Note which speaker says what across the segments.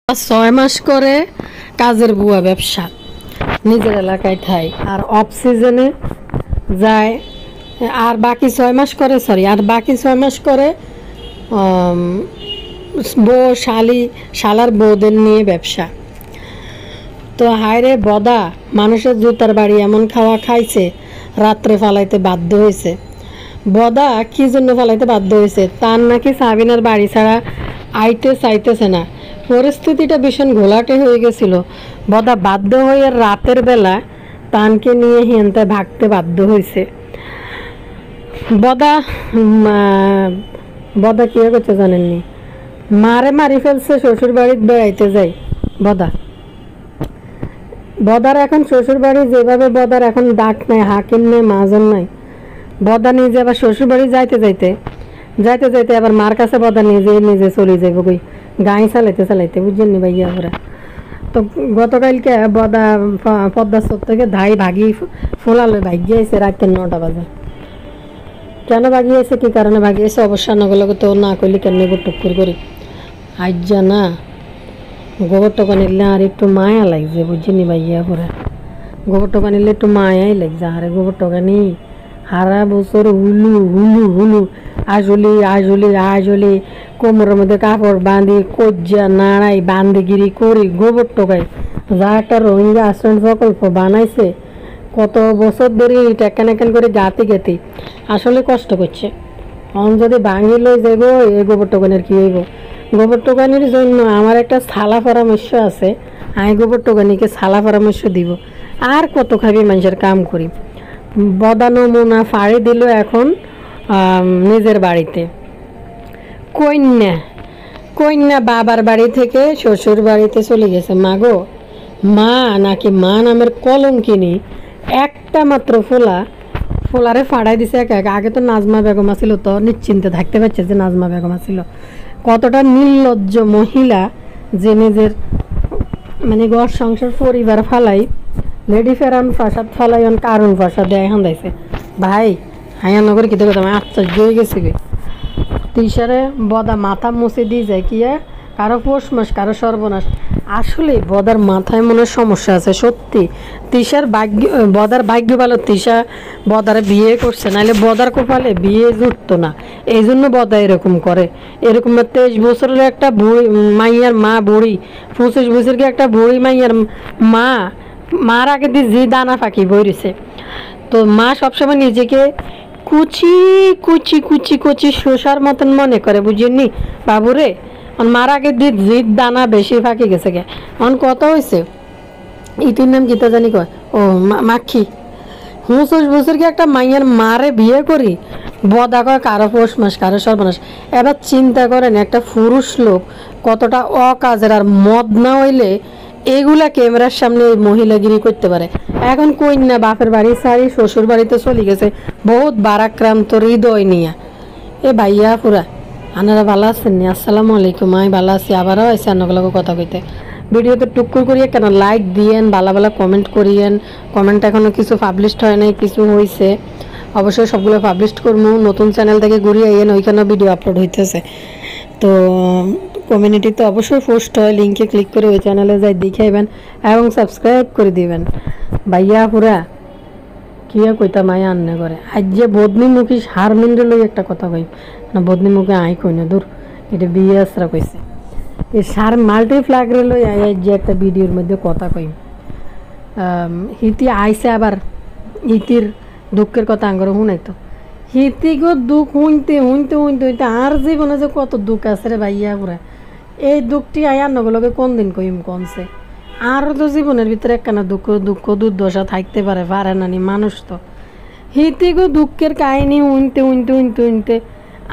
Speaker 1: 6 মাস করে কাজের বুয়া ব্যবসা নিজের এলাকায় ঠাই আর অফ সিজনে যায় আর বাকি 6 মাস করে আর বাকি 6 মাস করে বউ শালার বউদের নিয়ে ব্যবসা। তো হায়রে বদা মানুষের জুতার বাড়ি এমন খাওয়া খাইছে রাত্রে ফালাইতে বাধ্য হয়েছে। বদা কি জন্য ফালাইতে বাধ্য হয়েছে, তার নাকি সাবিনার বাড়ি ছাড়া চাইতেছে না। পরিস্থিতিটা ভীষণ ঘোলাটে হয়ে গেছিল। বদা বাধ্য হয়ে রাতের বেলা তানকে নিয়ে হেনতে ভাগতে বাধ্য হয়েছে। বদা কি করছে জানেননি, মারি ফেলছে শ্বশুর বাড়িতে বেড়াইতে যাই। বদার এখন শ্বশুর বাড়ি যেভাবে বদার এখন ডাক নাই, হাকিম নেই, মাজন নাই। বদা নিজে আবার শ্বশুর বাড়ি যাইতে যাইতে আবার মার কাছে বদা নিজে চলে যাইব কই গাড়ি চালাইতে বুঝছেন নি ভাইয়া ওরা। তো গতকালকে বদা পদ্মা চোখ থেকে ধাই ভাগি ফোলালে ভাগিয়েছে রাত 9টা বাজে। কেন ভাগিয়েছে, কি কারণে ভাগিয়েছে অবশ্য নগলকে তো না করলে কেন টুকুর করি আজ্জা না গোবর টোকা নিলে আর একটু মায়া লাগছে বুঝছিনি ভাইয়া ওরা। গোবর টোকা নিলে একটু মায়াই লাগছে। আরে গোবর টোকা নি সারা বছর হুলু আজলি কোমরের মধ্যে কাপড় বাঁধি কজ্জা নাড়াই বান্দিগিরি করি গোবর টোকাই যা একটা রোহিঙ্গা আশ্রম প্রকল্প বানাইছে কত বছর ধরে টেকান করে গাতি আসলে কষ্ট করছে। অন যদি ভাঙি লই যাইব এই গোবর টোকানের কি হইব। গোবর টোকানির জন্য আমার একটা ছালা পরামর্শ আছে, আমি গোবর টোকানিকে ছালা পরামর্শ দিব। আর কত খাবি মানুষের কাম করি। বদা নমুনা ফাড়ি দিল এখন নিজের বাড়িতে। কন্যা বাবার বাড়ি থেকে শ্বশুর বাড়িতে চলে গেছে। মা নাকি মা নামের কলঙ্কিনী একটা মাত্র ফোলারে ফাড়াই দিছে একা। আগে তো নাজমা বেগম আছিল, তো নিশ্চিন্তে থাকতে পারছে যে নাজমা বেগম আছিল। কতটা নির্লজ্জ মহিলা যে নিজের মানে ঘর সংসার পরিবার ফালাই লেডি ফেরান ফাঁসাদ ফালাই কারণ ফাঁসা দেয় হান্দাইছে। ভাই হাইয়া নগর কি দেখো তোমার আশ্চর্য হয়ে গেছে। তিসারে বদা মাথা মুছে দিয়ে যায় কি কারো পৌষ মাস কারো সর্বনাশ। আসলে বদার মাথায় মনে সমস্যা আছে সত্যি। বদার ভাগ্য ভালো তিশা বদারে বিয়ে করছে, নাহলে বদার কপালে বিয়ে জুটতো না। এই জন্য বদা এরকম করে। এরকম 23 বছরের একটা বুড়ি মাইয়ার মা, বুড়ি 25 বছরকে একটা বুড়ি মাইয়ার মার আগে দিয়ে যে দানা ফাঁকি বইরেছে। তো মা সবসময় নিজেকে কুচি শোষার মতন মনে করে বুঝিনি বাবুরে। মার আগে দিয়ে জিদ দানা বেশি ফাঁকি গেছে গে। কত হয়েছে ইতির নাম গীতা জানি কয় ও মাখি 25 বছরকে একটা মাইয়ার মারে বিয়ে করি বদা কয় কারো পৌষ মাস কারো সর্বনাশ। এবার চিন্তা করেন একটা পুরুষ লোক কতটা অকাজের। আর মদ না হইলে এগুলা ক্যামেরার সামনে ওই মহিলাগিরি করতে পারে। এখন কন্যা বাপের বাড়ি সারি শ্বশুর বাড়িতে চলে গেছে বহুত বারাক্রান্ত হৃদয় নিয়ে। এ ভাইয়া পুরা আনারা ভালো আছেন নি? আসসালামু আলাইকুম, আমি ভালো আছি। আবারও আছে আপনাগুলোকে কথা কইতে। ভিডিওতে টুকুর করিয়ে কেন লাইক দিয়েন, ভালো কমেন্ট করিয়েন। কমেন্ট এখনও কিছু পাবলিশড হয় নাই, কিছু হয়েছে অবশ্যই সবগুলো পাবলিশ করবো। নতুন চ্যানেল থেকে ঘুরিয়ে আইয়েন, ওইখানেও ভিডিও আপলোড হইতেছে। তো কমিউনিটিতে অবশ্যই পোস্ট হয়, লিঙ্কে ক্লিক করে ওই চ্যানেলে যাই দেখাইবেন এবং সাবস্ক্রাইব করে দিবেন। ভাইয়া পুরা কি কইতা মায়া আন্নে করে আজ যে বদনিমুখী হারমিন্ডে লই একটা কথা কই না, বদনিমুখে আই কই না দূর, এটা বিয়ে আসরা কইছে। এই সার মাল্টিপ্লাগরে লই আই যে একটা ভিডিওর মধ্যে কথা কই। হিতি আইসে আবার হিতির দুঃখের কথা আঙ্গর শুনাই। তো হিতিগো দুঃখ শুনতে আর জীবনে যে কত দুঃখ আছে রে ভাইয়া পুরা। এই দুঃখটি আয়ার নগলকে কোন দিন কইম কমছে। আরও তো জীবনের ভিতরে একখানা দুঃখ দুর্দশা থাকতে পারে নানি মানুষ। তো হিতিগো দুঃখের কাহিনী শুনতে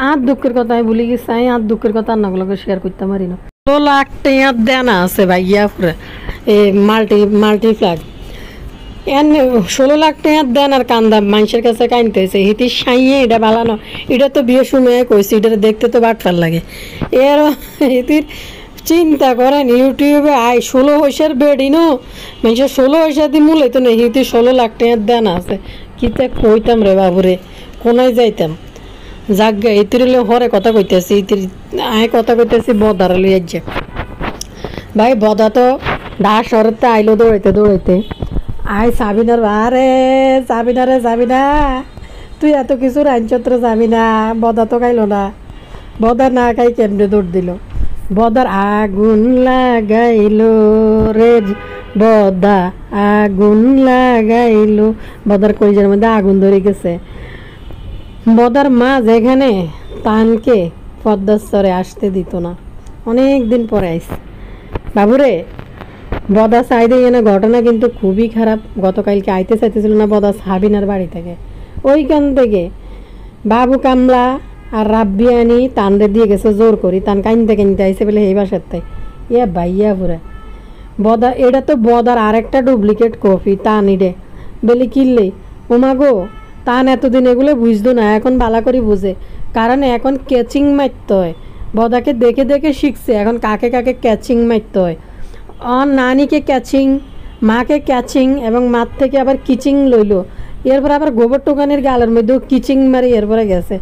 Speaker 1: আর দুঃখের কথা আমি ভুলে গেছি। আমি আর দুঃখের কথা আর নগলকে শেয়ার করতে পারি না। 16 লাখ টাকা দেনা আছে ভাইয়া পুরা এই মাল্টিপ্লাগ। 16 লাখ টাকা দেন আর কান্দা মানুষের কাছে কানতেছে। হিতি সাইয়ে এটা বালানো, এটা তো বিয়ে সময় কইছি, এটা দেখতে তো বাটপার লাগে। এর হিতির চিন্তা করেন ইউটিউবে 16 পয়সার বেডি নো মানুষের 16 পয়সা দিয়ে মূল্য তো নেই। হিতি 16 লাখ টাকার দেন আছে। কিতে কইতাম রে বাবুরে, কোনায় যাইতাম জাগা ইতির হরে কথা কইতেছি। ইতির কথা কইতেছি বদার লইয়া যে ভাই বদা তো ঢাকা শহরেতে আইলো দৌড়াইতে দৌড়াইতে আয় সাবিনার আরে সাবিনা রে সাবিনা তুই এত কিছু রাঞ্চত্র যাবি না বদা তো খাইলো না বদা না খাই কেমনে দৌড় দিল বদার আগুন লাগাইলো রে বদা আগুন লাগাইলো বদার কলিজার মধ্যে আগুন ধরে গেছে বদার মা যেখানে তানকে পদ্মাস্তরে আসতে দিত না অনেক দিন পরে আইসে বাবুরে বদা সাইডে এনে ঘটনা কিন্তু খুবই খারাপ গতকালকে আইতে চাইতেছিল না বদা সাবিনার বাড়ি থেকে ওইখান থেকে বাবু কামলা আর রাব্বি আনি তানরে দিয়ে গেছে জোর করি তান কাইনতে কাইনতে আইসে বলে এই বাসার তাই ইয়া ভাইয়া পুরা বদা এটা তো বদার আরেকটা ডুপ্লিকেট কপি তান ইডে বলে কিনলে ওমা গো তান এতদিন এগুলো বুঝতো না এখন বালা করে বুঝে কারণ এখন ক্যাচিং মারতে হয় বদাকে দেখে দেখে শিখছে এখন কাকে কাকে ক্যাচিং মারতে হয় নানিকে ক্যাচিং মাকে ক্যাচিং এবং মার থেকে আবার কিচিং লইলো এরপর আবার গোবর টোকানের গালের মধ্যেও কিচিং মারি এরপরে গেছে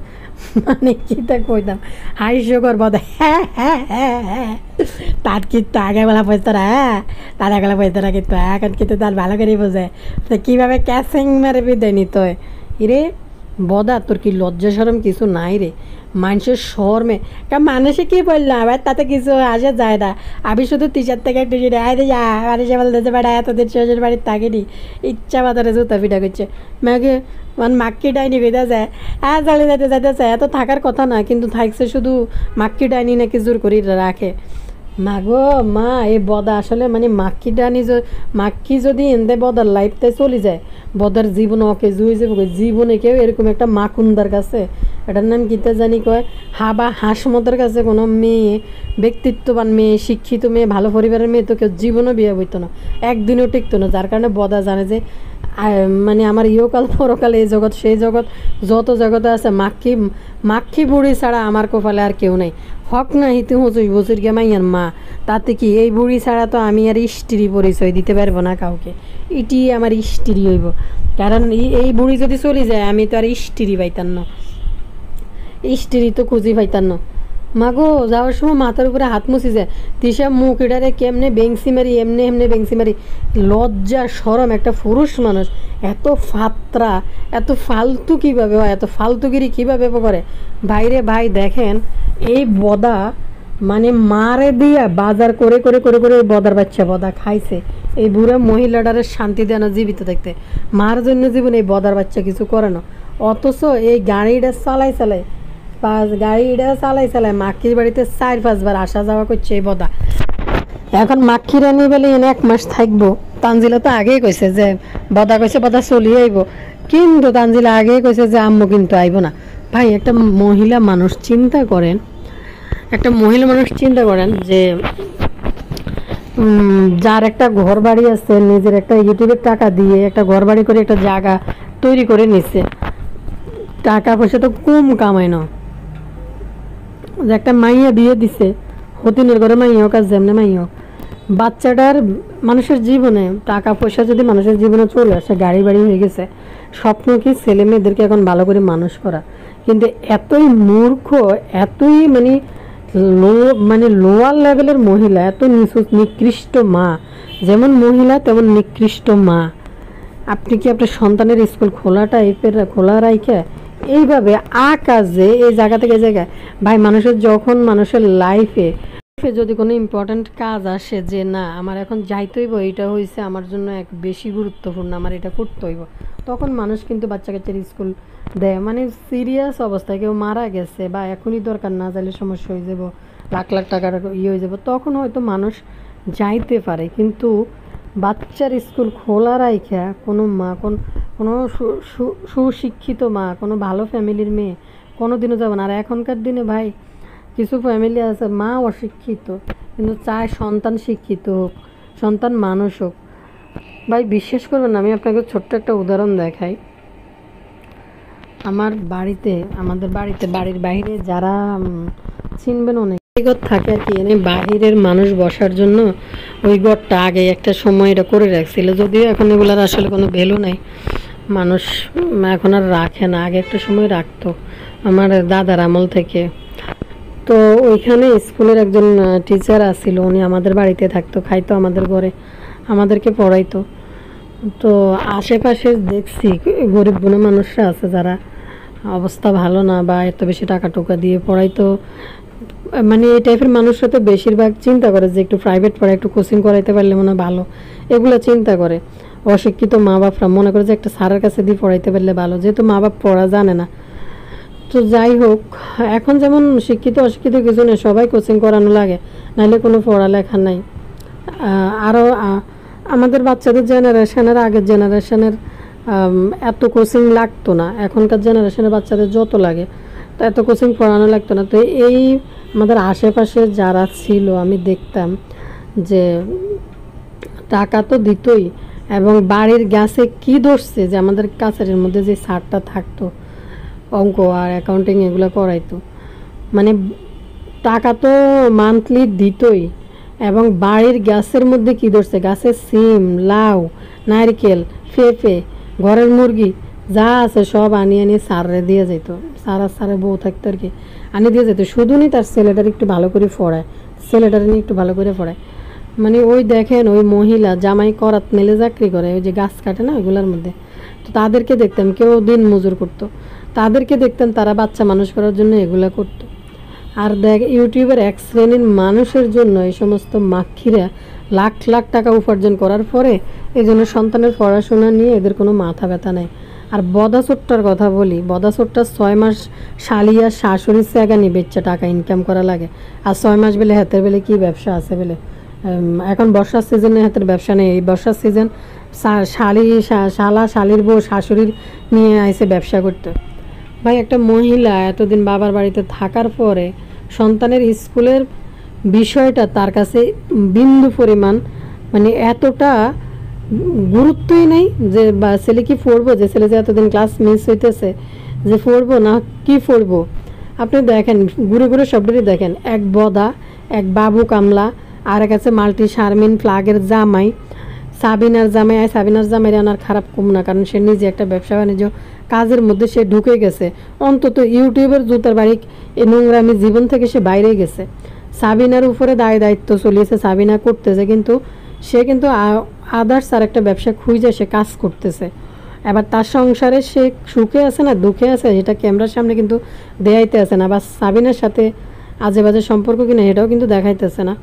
Speaker 1: মানে কিটা কইতাম হাস্যকর বদা হ্যাঁ হ্যাঁ হ্যাঁ হ্যাঁ তার কিন্তু আগেবেলা পয়সারা হ্যাঁ তার আগেলা পয়সারা কিন্তু এখন কিন্তু তার ভালো করেই বোঝে তো কীভাবে ক্যাচিং মারে বিদায় নিতে হয় ইরে বদা তোর কি লজ্জা সরম কিছু নাই রে মানুষের শর্মে কারণ মানুষে কী বললো আবার তাতে কিছু আসে যায় না আমি শুধু টিচার থেকে একটু জিরে আয় যা মানুষে বলতে বেড়া এতদিন শ্বশুর বাড়ির থাকেনি ইচ্ছা বাজারে জুতা পিঠা করছে মাকে মানে মাক্কি ডাইনি বেঁধা যায় হ্যাঁ চালিয়ে যেতে যেতে চায় এত থাকার কথা না কিন্তু থাকছে শুধু মাক্কি ডাইনি নাকি জোর করে রাখে মা গো মা এই বদা আসলে মানে মাক্কি যদি এনতে বদার লাইফটাই চলে যায় বদার জীবন ওকে জুয়ে যাবে জীবনে কেউ এরকম একটা মাকুন্দার কাছে এটার নাম গীতা জানি কয় হাবা হাসমতের কাছে কোনো মেয়ে ব্যক্তিত্ববান মেয়ে শিক্ষিত মেয়ে ভালো পরিবারের মেয়ে তো কেউ জীবনও বিয়ে বইতো না একদিনও টিকতো না যার কারণে বদা জানে যে মানে আমার ইহকাল পরকাল এই জগৎ সেই জগৎ যত জগতে আছে মাক্ষী বুড়ি ছাড়া আমার কপালে আর কেউ নেই হক না হিতে হুঁচুই বছর গিয়ে মাইয়ার মা তাতে কি এই বুড়ি ছাড়া তো আমি আর স্ত্রী পরিচয় দিতে পারবো না কাউকে এটি আমার স্ত্রী হইব কারণ এই বুড়ি যদি চলে যায় আমি তো আর স্ত্রী পাইতাম না স্ত্রী তো খুঁজি পাইতাম না মাগো যাওয়ার সময় মাথার উপরে হাত মুছি যায় তিসা মুখ এটারে কেমনে বেংসি মারি এমনি বেংসি মারি লজ্জা সরম একটা পুরুষ মানুষ এত ফাত্রা এত ফালতু কীভাবে হয় এত ফালতুগিরি কীভাবে করে বাইরে ভাই দেখেন এই বদা মানে মারে দিয়া বাজার করে করে করে করে বদার বাচ্চা বদা খাইছে এই বুড়া মহিলাটারে শান্তি দেয় না জীবিত দেখতে মার জন্য জীবনে এই বদার বাচ্চা কিছু করে না অথচ এই গাড়িটা চালাই গাড়িটা চালাই মাক্ষির বাড়িতে 4-5 বার আসা যাওয়া করছে এই বদা এখন মাক্ষী রানী বলে এনে 1 মাস থাকবো তানজিলা তো আগেই কইছে যে বদা কইছে বদা চলিয়ে আইব কিন্তু তানজিলা আগেই কইছে যে আম্মু কিন্তু আইব না ভাই একটা মহিলা মানুষ চিন্তা করেন যে যার একটা ঘর বাড়ি আছে নিজের একটা ইউটিউবের টাকা দিয়ে একটা ঘর বাড়ি করে একটা জায়গা তৈরি করে নিচ্ছে টাকা পয়সা তো কম কামায় না যে একটা মাইয়া বিয়ে দিছে হতিনের ঘরে মাইয়া হোক আর যেমনে মাইয়া হোক বাচ্চাটার মানুষের জীবনে টাকা পয়সা যদি মানুষের জীবনে চলে আসে গাড়ি বাড়ি হয়ে গেছে স্বপ্ন কি ছেলে মেয়েদেরকে এখন ভালো করে মানুষ করা কিন্তু এতই মূর্খ এতই মানে লোয়ার লেভেলের মহিলা এত নিকৃষ্ট মা যেমন মহিলা তেমন নিকৃষ্ট মা আপনি কি আপনার সন্তানের স্কুল খোলা রাইখে এইভাবে আকাজে এই জায়গা থেকে জায়গায় ভাই মানুষের লাইফে যদি কোনো ইম্পর্ট্যান্ট কাজ আসে যে না আমার এখন যাইতে হইব এটা হয়েছে আমার জন্য এক বেশি গুরুত্বপূর্ণ আমার এটা করতে হইব তখন মানুষ কিন্তু বাচ্চা কাচ্চার স্কুল দেয় মানে সিরিয়াস অবস্থায় কেউ মারা গেছে বা এখনই দরকার না যাইলে সমস্যা হয়ে যাব লাখ লাখ টাকার হয়ে যাব তখন হয়তো মানুষ যাইতে পারে কিন্তু বাচ্চার স্কুল খোলা রাইখা কোনো মা কোনো সুশিক্ষিত মা কোনো ভালো ফ্যামিলির মেয়ে কোনো দিনও যাবে না আর এখনকার দিনে ভাই কিছু ফ্যামিলি আছে মা অশিক্ষিত কিন্তু চায় সন্তান শিক্ষিত হোক সন্তান মানুষ হোক ভাই বিশ্বাস করবেন না আমি আপনাকে ছোট্ট একটা উদাহরণ দেখাই আমাদের বাড়িতে বাড়ির বাইরে যারা চিনবেন অনেক ঘর থাকে আর কি এনে বাহিরের মানুষ বসার জন্য ওই ঘরটা আগে একটা সময় এটা করে রাখছিল যদিও এখন এগুলার আসলে কোনো ভ্যালু নাই মানুষ এখন আর রাখে না আগে একটা সময় রাখতো আমার দাদার আমল থেকে তো ওইখানে স্কুলের একজন টিচার আসছিল, উনি আমাদের বাড়িতে থাকতো, খাইতো আমাদের ঘরে, আমাদেরকে পড়াইতো। তো আশেপাশে দেখছি গরিব গুণা মানুষরা আছে যারা অবস্থা ভালো না বা এত বেশি টাকা টোকা দিয়ে পড়াইতো, মানে এই টাইপের মানুষরা তো বেশিরভাগ চিন্তা করে যে একটু প্রাইভেট পড়া, একটু কোচিং করাইতে পারলে মনে হয় ভালো, এগুলো চিন্তা করে। অশিক্ষিত মা বাপরা মনে করে যে একটা স্যারের কাছে দিয়ে পড়াইতে পারলে ভালো, যেহেতু মা বাপ পড়া জানে না। তো যাই হোক, এখন যেমন শিক্ষিত অশিক্ষিত কিছু নেই, সবাই কোচিং করানো লাগে, নাহলে কোনো পড়ালেখা নাই। আরও আমাদের বাচ্চাদের জেনারেশনের, আগের জেনারেশনের এত কোচিং লাগতো না, এখনকার জেনারেশনের বাচ্চাদের যত লাগে, তো এত কোচিং পড়ানো লাগতো না। তো এই আমাদের আশেপাশে যারা ছিল আমি দেখতাম যে টাকা তো দিতই, এবং বাড়ির গাছে কি ধরছে যে আমাদের কাছারির মধ্যে যে স্যারটা থাকতো অঙ্ক আর অ্যাকাউন্টিং এগুলো করাইতো, মানে টাকা তো মান্থলি দিতই, এবং বাড়ির গাছের মধ্যে কি ধরছে, গাছের সিম, লাউ, নারকেল, পেঁপে, ঘরের মুরগি যা আছে সব আনিয়ে স্যাররে দিয়ে যেত। স্যার আর স্যারের বউ থাকতো আর কি, আনি দিয়ে যেত। শুধু নি তার ছেলেটার একটু ভালো করে পড়ায়, ছেলেটার নিয়ে একটু ভালো করে পড়ায়। মানে ওই দেখেন ওই মহিলা জামাই করাত মেলে চাকরি করে, ওই যে গাছ কাটে না ওইগুলোর মধ্যে, তো তাদেরকে দেখতাম কেউ দিন মজুর করতো, তাদেরকে দেখতাম তারা বাচ্চা মানুষ করার জন্য এগুলা করতো। আর দেখ ইউটিউবের এক শ্রেণীর মানুষের জন্য এই সমস্ত মাক্ষীরা লাখ লাখ টাকা উপার্জন করার পরে এই জন্য সন্তানের পড়াশোনা নিয়ে এদের কোনো মাথা ব্যথা নেই। আর বদাচোট্টার কথা বলি, বদাচোট্টার 6 মাস শালিয়া শাশুড়ির জায়গা বেচা টাকা ইনকাম করা লাগে, আর 6 মাস বেলে হাতের বেলে কি ব্যবসা আছে বেলে। এখন বর্ষার সিজনে হাতের ব্যবসা নেই, এই বর্ষার সিজন শালা শালির বউ শাশুড়ির নিয়ে আইসে ব্যবসা করতে। ভাই একটা মহিলা এতদিন বাবার বাড়িতে থাকার পরে সন্তানের স্কুলের বিষয়টা তার কাছে বিন্দু পরিমাণ মানে এতটা গুরুত্বই নেই যে বা ছেলে কি পড়বো, যে ছেলে যে এতদিন ক্লাস মিস হইতেছে যে পড়বো না কি পড়বো। আপনি দেখেন ঘুরে ঘুরে সবটাই দেখেন, এক বদা, এক বাবু কামলা, আর এক আছে মাল্টি শারমিন ফ্লাগের জামাই, সাবিনার জামাই। সাবিনার জামাই আনার খারাপ কম না, কারণ সে নিজে একটা ব্যবসা বাণিজ্য কাজের মধ্যে সে ঢুকে গেছে, অন্তত ইউটিউবের জুতার বাড়ি এই নোংরামি জীবন থেকে সে বাইরে গেছে। সাবিনার উপরে দায়িত্ব চলিয়েছে, সাবিনা করতেছে, কিন্তু সে কিন্তু আদার্স আর একটা ব্যবসা খুঁজে সে কাজ করতেছে। এবার তার সংসারে সে সুখে আছে না দুঃখে আছে এটা ক্যামেরার সামনে কিন্তু দেখাইতে আছে না, বা সাবিনার সাথে আজে বাজে সম্পর্ক কিনা এটাও কিন্তু দেখাইতেছে না,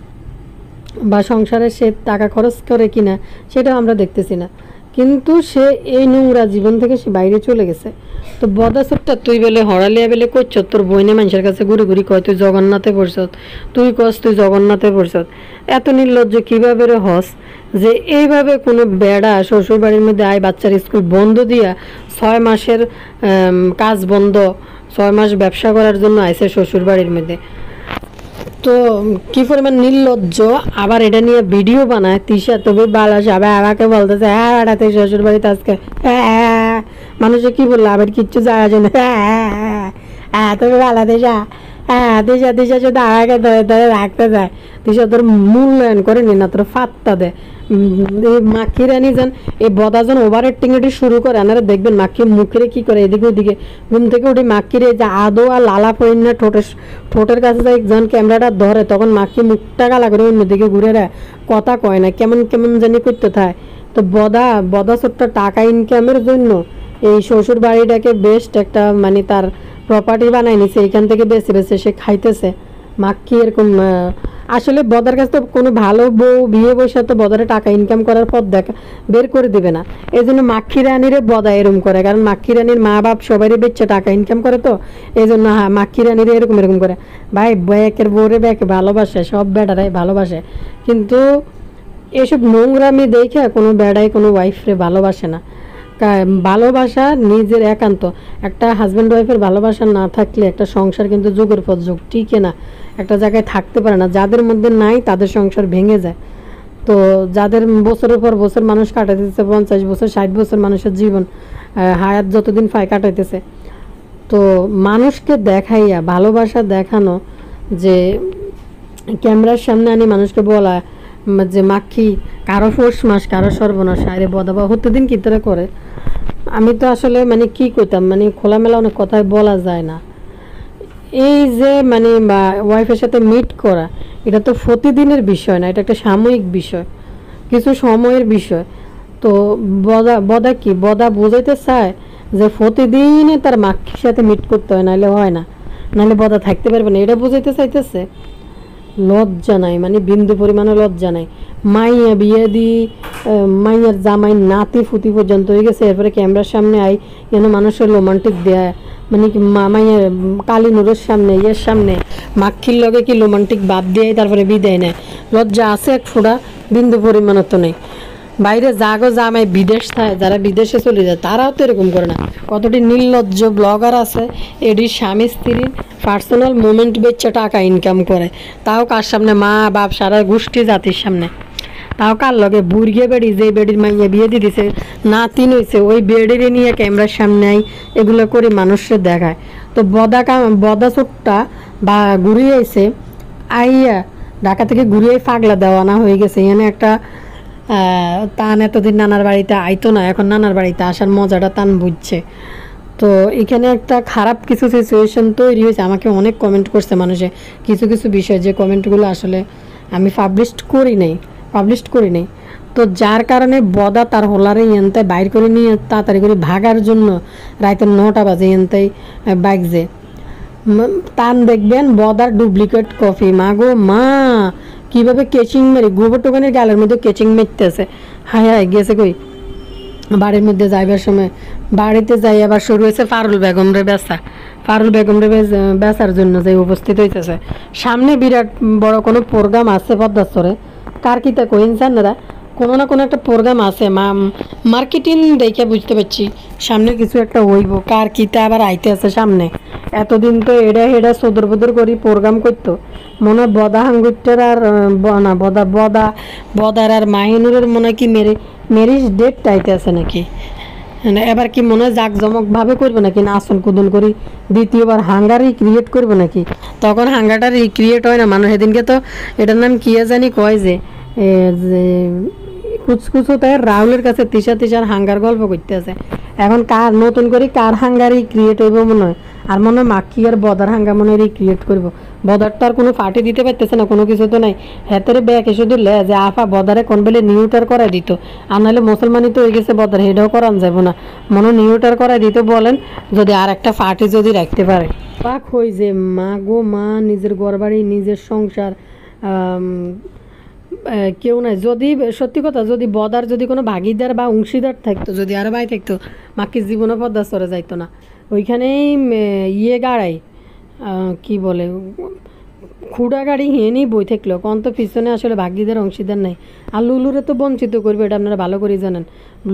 Speaker 1: বা সংসারে সে টাকা খরচ করে কিনা সেটাও আমরা দেখতেছি না, কিন্তু সে এই নোংরা জীবন থেকে সে বাইরে চলে গেছে। তো বদাসুরটা তুই বেলে হরালিয়া বেলে করছ, তোর বইনে মানুষের কাছে ঘুরে ঘুরি কয় তুই জগন্নাথে পড়ছত, তুই কস তুই জগন্নাথে পড়ছত। এত নির্লজ্জ কীভাবে রে হস যে এইভাবে কোনো বেড়া শ্বশুর বাড়ির মধ্যে আয়, বাচ্চার স্কুল বন্ধ দিয়া 6 মাসের কাজ বন্ধ, 6 মাস ব্যবসা করার জন্য আইসে শ্বশুর বাড়ির মধ্যে। তো কি পরিমাণ নির্লজ্জ, আবার এটা নিয়ে ভিডিও বানায় তিশা, তবে বালা সবাই আমাকে বলতেছে হ্যাঁ বেড়াতে শ্বশুর বাড়িতে আজকে হ্যাঁ, মানুষে কি বললো আবার কিচ্ছু যায় আসে না, হ্যাঁ তবে বালা দেশা, হ্যাঁ দেশা দেশা যদি আমাকে ধরে ধরে রাখতে যায়, দেশা তোর মূল্যায়ন করে নি না, তোর ফাত্তা দেয়। মাখি রানি যান এই বদাজন ওভার অ্যাক্টিং এটি শুরু করে, আনারা দেখবেন মাখি মুখের কি করে এদিকে ওদিকে ঘুম থেকে উঠে মাখিরে যে আদৌ আর লালা পড়েন না ঠোঁটের কাছে যায় যখন ক্যামেরাটা ধরে তখন মাখি মুখটা গালা করে অন্যদিকে ঘুরে রা কথা কয় না, কেমন কেমন জানি করতে থাকে। তো বদা ছোট্ট টাকা ইনকামের জন্য এই শ্বশুর বাড়িটাকে বেস্ট একটা মানে তার প্রপার্টি বানাই নিছে, এইখান থেকে বেছে বেছে সে খাইতেছে। মাখি এরকম আসলে বদার কাছে তো কোনো ভালো বউ বিয়ে বসে তো বদারে টাকা ইনকাম করার পথ দেখা বের করে দেবে না, এই জন্য মাক্ষী রানীরে বদা এরকম করে, কারণ মাক্ষী রানীর মা বাপ সবারই বেচে টাকা ইনকাম করে, তো এই জন্য হ্যাঁ মাক্ষী রানীরে এরকম এরকম করে। ভাই ব্যাকের বউরে ব্যাকে ভালোবাসে, সব বেটারাই ভালোবাসে, কিন্তু এসব নোংরামি দেখে কোনো বেড়াই কোনো ওয়াইফরে ভালোবাসে না। ভালোবাসা নিজের একান্ত, একটা হাজব্যান্ড ওয়াইফের ভালোবাসা না থাকলে একটা সংসার কিন্তু যুগের পর যুগ টিকে না, একটা জায়গায় থাকতে পারে না। যাদের মধ্যে নাই তাদের সংসার ভেঙে যায়। তো যাদের বছরের পর বছর মানুষ কাটাইতেছে, 50 বছর 60 বছর মানুষের জীবন হায়াত যতদিন পায় কাটাইতেছে, তো মানুষকে দেখাইয়া ভালোবাসা দেখানো, যে ক্যামেরার সামনে আনি মানুষকে বলা যে মাখি কারো ফোর্স মাস কারো সর্বনাশ, আরে বদাবা হতে দিন কি তারা করে। আমি তো আসলে মানে কি করতাম, মানে খোলামেলা অনেক কথাই বলা যায় না। এই যে মানে ওয়াইফের সাথে মিট করা, এটা তো প্রতিদিনের বিষয় না, এটা একটা সাময়িক বিষয়, কিছু সময়ের বিষয়। তো বদা বদা কি বদা বোঝাইতে চায় যে প্রতিদিনে তার মাক্ষির সাথে মিট করতে হয়, নাহলে হয় না, নাহলে বদা থাকতে পারবে না, এটা বোঝাইতে চাইতেছে। লজ্জা নাই, মানে বিন্দু পরিমাণে লজ্জা নাই। মাইয়া বিয়ে দি মাইয়ার জামাই নাতি ফুতি পর্যন্ত হয়ে গেছে, এরপরে ক্যামেরার সামনে আই যেন মানুষের রোমান্টিক দেয়, মানে কি মাইয়ার কালী নুরের সামনে ইয়ের সামনে মাক্ষির লগে কি রোমান্টিক বাদ দিয়ে তারপরে বিদায় নেয়। লজ্জা আছে এক ফোঁটা? বিন্দু পরিমাণও তো নেই। বাইরে জাগো জামাই বিদেশ থাকে, যারা বিদেশে চলে যায় তারাও তো এরকম করে না। কতটি নির্লজ্জ ব্লগার আছে এডির স্বামী স্ত্রীর পার্সোনাল মোমেন্ট বেচে টাকা ইনকাম করে, তাও কার সামনে? মা বাপ সারা গোষ্ঠী জাতির সামনে। তাও কার লগে? বুড়িয়ে বেড়ি, যে বেডির মাইয়া বিয়ে দিয়ে দিছে, নাতিন হয়েছে, ওই বেডিরে নিয়ে ক্যামেরার সামনে আই এগুলো করে মানুষের দেখায়। তো বদা চোটটা বা ঘুরিয়ে আইছে, আইয়া ঢাকা থেকে ঘুরিয়ে পাগলা দেওয়ানা হয়ে গেছে। এখানে একটা তান এতদিন নানার বাড়িতে আইতো না, এখন নানার বাড়িতে আসার মজাটা তান বুঝছে। তো এখানে একটা খারাপ কিছু সিচুয়েশন তৈরি হয়েছে। আমাকে অনেক কমেন্ট করছে মানুষে কিছু কিছু বিষয়, যে কমেন্টগুলো আসলে আমি পাবলিশ করি নাই। তো যার কারণে বদা তার হোলারে এনতাই বাইর করে নিয়ে তাড়াতাড়ি করে ভাগার জন্য রাতে 9টা বাজে এনতাই বাইক যে তান দেখবেন বদার ডুপ্লিকেট কফি। মা গো মা, কীভাবে কেচিং মারি, গোবর টোকানের গালের মধ্যে কেচিং মারতেছে। হায় হায় গেছে কই বাড়ির মধ্যে যাইবার সময়, বাড়িতে যাই আবার শুরু হয়েছে ফারুল বেগমরে বেচা, ফারুল বেগমরে বেচার জন্য যে উপস্থিত হইতেছে। সামনে বিরাট বড় কোনো প্রোগ্রাম আছে পদ্মাস্তরে, কার কিতা কইনসানরা কোনো না কোনো একটা প্রোগ্রাম আছে, মার্কেটিং দেখে বুঝতে পারছি সামনে কিছু একটা হইব, কার কিতা আবার আইতে আছে সামনে। এতদিন তো এডা হেডা সদর বদর করি প্রোগ্রাম করতো, মনে হয় বদা হাঙ্গুটার আর না বদার আর মাহিনুরের মনে হয় কি মেরিজ ডেট আইতে আছে নাকি, এবার কি মনে হয় জাঁকজমকভাবে করবে নাকি, না আসন কুদন করি দ্বিতীয়বার হাঙ্গার রিক্রিয়েট করবো নাকি? তখন হাঙ্গারটা রিক্রিয়েট হয় না মানুষ। সেদিনকে তো এটার নাম কি জানি কয় যে কুচকুচো তাই রাহুলের কাছে তিসার হাঙ্গার গল্প করতে আছে। এখন কার নতুন করে কার হাঙ্গারই ক্রিয়েট হইব মনে হয়, আর মনে হয় মাক্ষি আর বদার হাঙ্গা মনে হয় রিক্রিয়েট করবো। বদারটা আর কোনো পার্টি দিতে পারতেছে না, কোনো কিছু তো নাই। হেতেরে ব্যাকে শুধু লে যে আফা বদারে কোন বেলে নিউটার করাই দিত, আর নাহলে মুসলমানই তো হয়ে গেছে বদার, হেডাও করান যাব না, মনে নিউটার করাই দিত বলেন, যদি আর একটা পার্টি যদি রাখতে পারে। পাক হই যে মা গো মা, নিজের ঘরবাড়ি নিজের সংসার কেউ নাই। যদি সত্যি কথা, যদি বদার যদি কোনো ভাগিদার বা অংশীদার থাকতো, যদি আরও ভাই থাকতো, মাকে জীবনে পদ্মা সরে যাইতো না। ওইখানেই ইয়ে গাড়াই কি বলে খুঁড়া গাড়ি হেনেই বই থাকলো, কোন তো পিছনে আসলে ভাগিদার অংশীদার নাই। আর লুলুরে তো বঞ্চিত করবে, এটা আপনারা ভালো করে জানেন।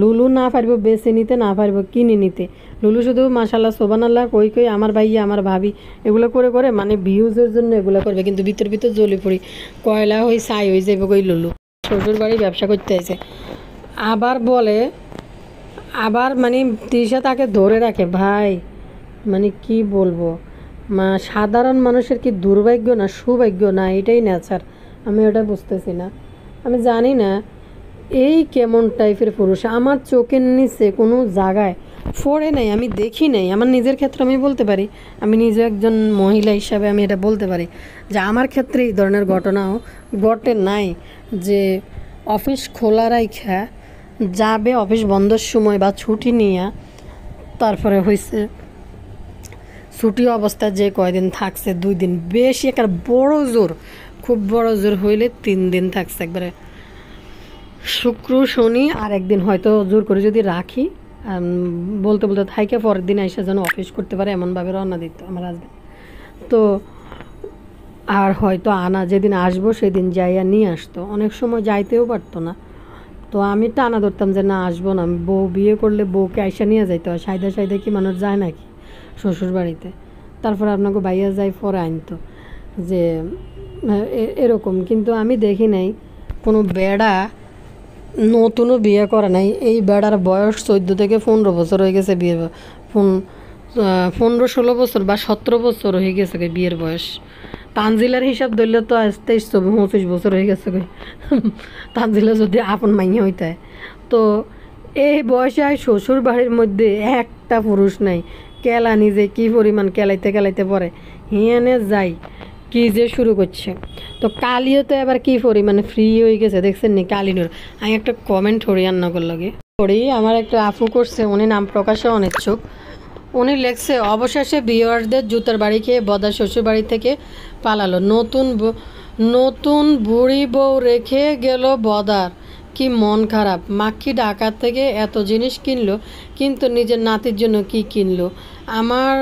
Speaker 1: লুলু না পারব বেছে নিতে, না পারব কিনে নিতে। লুলু শুধু মাশাল্লাহ সোবানাল্লাহ কই কই আমার ভাইয়া আমার ভাবি এগুলো করে করে মানে ভিউজের জন্য এগুলো করবে, কিন্তু ভিতর ভিতর জ্বলি পড়ি কয়লা হই ছাই হয়ে যাবে কই লুলু। শ্বশুর বাড়ি ব্যবসা করতে আছে, আবার বলে আবার মানে তৃষা তাকে ধরে রাখে। ভাই মানে কি বলবো, সাধারণ মানুষের কি দুর্ভাগ্য না সৌভাগ্য, না এটাই নেচার? আমি ওটা বুঝতেছি না। আমি জানি না এই কেমন টাইপের পুরুষ আমার চোখের নিচে কোনো জায়গায় পড়ে নাই, আমি দেখি নাই। আমার নিজের ক্ষেত্রে আমি বলতে পারি, আমি নিজে একজন মহিলা হিসাবে আমি এটা বলতে পারি যে আমার ক্ষেত্রে এই ধরনের ঘটনাও ঘটে নাই, যে অফিস খোলা রাইখা যাবে অফিস বন্ধের সময় বা ছুটি নিয়ে, তারপরে হয়েছে ছুটি অবস্থা যে কয়দিন থাকছে 2 দিন, বেশি একটা বড় জোর, খুব বড় জোর হইলে 3 দিন থাকছে, একবারে শুক্র শনি আর একদিন হয়তো জোর করে যদি রাখি বলতে বলতে থাইকে পরের দিন এসে যেন অফিস করতে পারে এমনভাবে রওনা দিত আমার হাজব্যান্ড। তো আর হয়তো আনা যেদিন আসবো সেদিন যাইয়া নিয়ে আসতো, অনেক সময় যাইতেও পারতো না। তো আমি টানা ধরতাম যে না আসবো না, বউ বিয়ে করলে বউকে আইসা নিয়ে যাইতে হয়, সাইদা কি মানুষ যায় নাকি শ্বশুর বাড়িতে? তারপর আপনাকে বাইয়া যায় পরে আনতো যে এরকম। কিন্তু আমি দেখি নাই কোনো বেড়া নতুনও বিয়ে করে নাই, এই বেড়ার বয়স 14 থেকে 15 বছর হয়ে গেছে, বিয়ের 15-16 বছর বা 17 বছর হয়ে গেছে বিয়ের বয়স। তানজিলার হিসাব ধরলে তো আজ 23-25 বছর হয়ে গেছে তানজিলা যদি আপন মাইয়া হইতে। তো এই বয়সে আর শ্বশুর বাড়ির মধ্যে একটা পুরুষ নাই, কেলা নিজে কি পরিমাণ কেলাইতে পরে হিয়ানে যাই কি যে শুরু করছে। তো কালিও তো এবার কি পরিমাণে ফ্রি হয়ে গেছে দেখছেন নি কালিনুর। আমি একটা কমেন্ট হরি রান্নাগর লাগে করি, আমার একটা আপু করছে, উনি নাম প্রকাশে অনিচ্ছুক। উনি লেখছে অবশেষে ভিউয়ারদের জুতার বাড়ি খেয়ে বদা শ্বশুর বাড়ি থেকে পালালো, নতুন বুড়ি বউ রেখে গেল বদার, কি মন খারাপ। মাক্কি ঢাকা থেকে এত জিনিস কিনলো কিন্তু নিজের নাতির জন্য কি কিনলো। আমার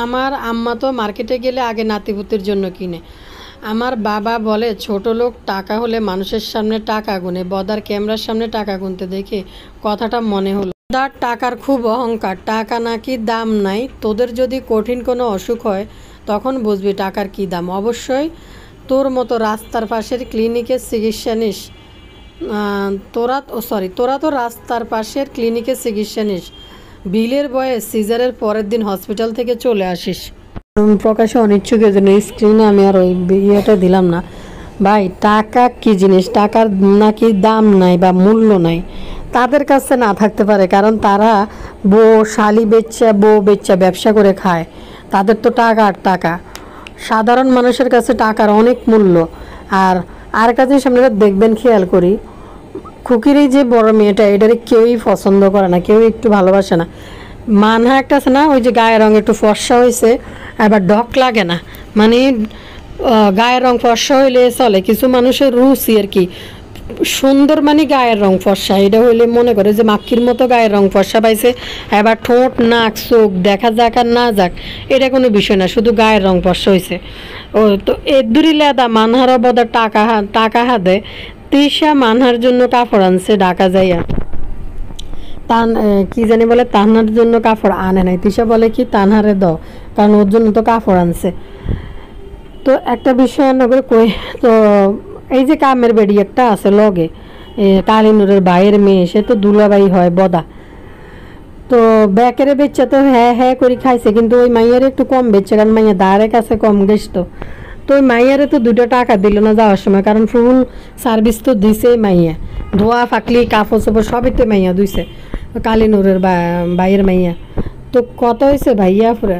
Speaker 1: আমার আম্মা তো মার্কেটে গেলে আগে নাতিপুতির জন্য কিনে। আমার বাবা বলে ছোট লোক টাকা হলে মানুষের সামনে টাকা গুনে, বদার ক্যামেরার সামনে টাকা গুনতে দেখে কথাটা মনে হলো। বদার টাকার খুব অহংকার, টাকা নাকি দাম নাই, তোদের যদি কঠিন কোনো অসুখ হয় তখন বুঝবি টাকার কি দাম। অবশ্যই তোর মতো রাস্তার পাশের ক্লিনিকের চিকিৎসা নিস, তোরা তো রাস্তার পাশের ক্লিনিকে চিকিৎসা নিস, বিলের বয়ে সিজারের পরের দিন হসপিটাল থেকে চলে আসিস। প্রকাশে অনিচ্ছুকের জন্য স্ক্রিনে আমি আর ওই ইয়েটা দিলাম না। ভাই টাকা কি জিনিস, টাকার নাকি দাম নাই বা মূল্য নাই, তাদের কাছে না থাকতে পারে, কারণ তারা শালি বউ বেচ্চা ব্যবসা করে খায়, তাদের তো টাকা আর টাকা। সাধারণ মানুষের কাছে টাকার অনেক মূল্য। আর আরেকটা জিনিস আপনারা দেখবেন, খেয়াল করি, খুকির এই যে বড় মেয়েটা, এটারে কেউই পছন্দ করে না, কেউ একটু ভালোবাসে না। মানহা একটা আছে না, ওই যে গায়ের রঙ একটু ফর্সা হয়েছে, আবার ডক লাগে না, মানে গায়ের রং ফর্সা হইলে চলে, কিছু মানুষের রুচি আর কি সুন্দর, মানে গায়ের রং ফর্সা, এটা হইলে মনে করে যে মাক্কির মতো গায়ের রং ফর্সা পাইছে, এবার ঠোঁট নাক চোখ দেখা যাক আর না যাক এটা কোনো বিষয় না, শুধু গায়ের রং ফর্সা হয়েছে। ও তো এদুরি লেদা মানহার অবদা টাকা হাতে তিশা মানহার জন্য কাপড় আনছে ঢাকা যাইয়া, কি জানি বলে তানহার জন্য কাপড় আনে নাই, তিশা বলে কি তানহারে দাও, কারণ ওর জন্য তো কাপড় আনছে। তো একটা বিষয় নগরে কই, তো এই যে কামের বেড়ি একটা আছে লগে, কালিনুরের ভাইয়ের মেয়ে, সে তো দুলাবাই হয় বদা, তো ব্যাকেরে বেচছে তো হ্যাঁ হ্যাঁ করে খাইছে, কিন্তু ওই মাইয়ারে একটু কম বেচছে, কারণ মাইয়া দাঁড়ের কাছে কম গেছতো। তো ওই মাইয়ারে তো 2টা টাকা দিল না যাওয়ার সময়, কারণ ফুল সার্ভিস তো দিছে মাইয়া, ধোয়া ফাকলি কাপড় চোপড় সবই তো মাইয়া দিছে, কালিনুরের ভাইয়ের মাইয়া। তো কত হয়েছে ভাইয়া পুরা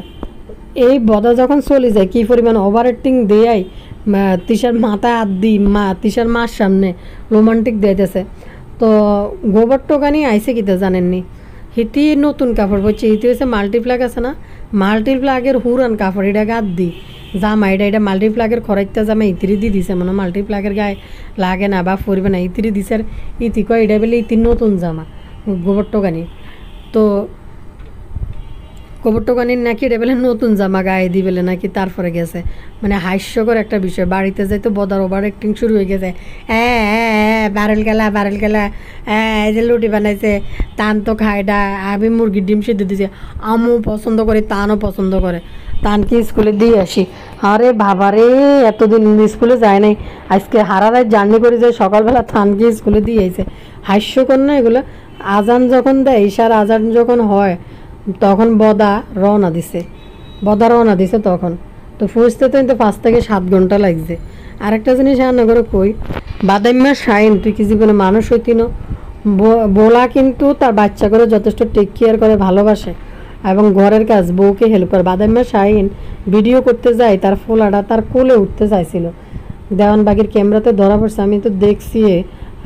Speaker 1: এই বদা যখন চলে যায় কি পরিমাণ ওভার অ্যাক্টিং দেয়, তিশার মাথায় হাত দিই, তিশার মার সামনে রোমান্টিক দিয়েছে। তো গোবর টোকানি আইসে কিতে জানেননি, হিতি নতুন কাপড় পরছে, হিতি হয়েছে মাল্টিপ্লাগ আছে না, মাল্টিপ্লাগের হুরান কাপড়, এটা গাত দি জামা, এটা মাল্টিপ্লাগের খরাইতে জামা ইতিরি দি দিছে, মানে মাল্টিপ্লাগের গায়ে লাগে না বা পরবে না, ইতিরি দিছে। আর ইতি কয় এটা বলে ইতির নতুন জামা গোবর টোকানি, তো গোবর টোকানির নাকি এটা বলে নতুন জামা গায়ে দি বলে নাকি, তারপরে গেছে, মানে হাস্যকর একটা বিষয়। বাড়িতে যাই তো বদার ওভার অ্যাক্টিং শুরু হয়ে গেছে, বারেল গেলা এই যে লুটি বানাইছে, তান তো খায়ডা, আমি মুরগির ডিম সিদ্ধ দিছে, আমও পছন্দ করে, তানও পছন্দ করে, তানকে স্কুলে দিয়ে আসি। আরে বাবারে এতদিন স্কুলে যায় নাই, আজকে হারা রাত জার্নি করে যায়, সকালবেলা তানকে স্কুলে দিয়ে আইছে, হাস্যকর না এগুলো। আজান যখন দেয়, ঈশার আজান যখন হয় তখন বদা রওনা দিছে তখন, তো ফুসতে তো 5 থেকে 7 ঘন্টা লাগছে। আরেকটা জিনিস রান্না করে কই, বাদাম্মা শাইন তুই কি জীবনে মানুষ হইতি না, বোলা কিন্তু তার বাচ্চা করে যথেষ্ট টেক কেয়ার করে, ভালোবাসে এবং ঘরের কাজ বউকে হেল্প করে। বাদাম্মা শাইন ভিডিও করতে যায়, তার ফোলাটা তার কোলে উঠতে চাইছিল, দেওয়ানবাগির ক্যামেরাতে ধরা পড়ছে, আমি তো দেখছি।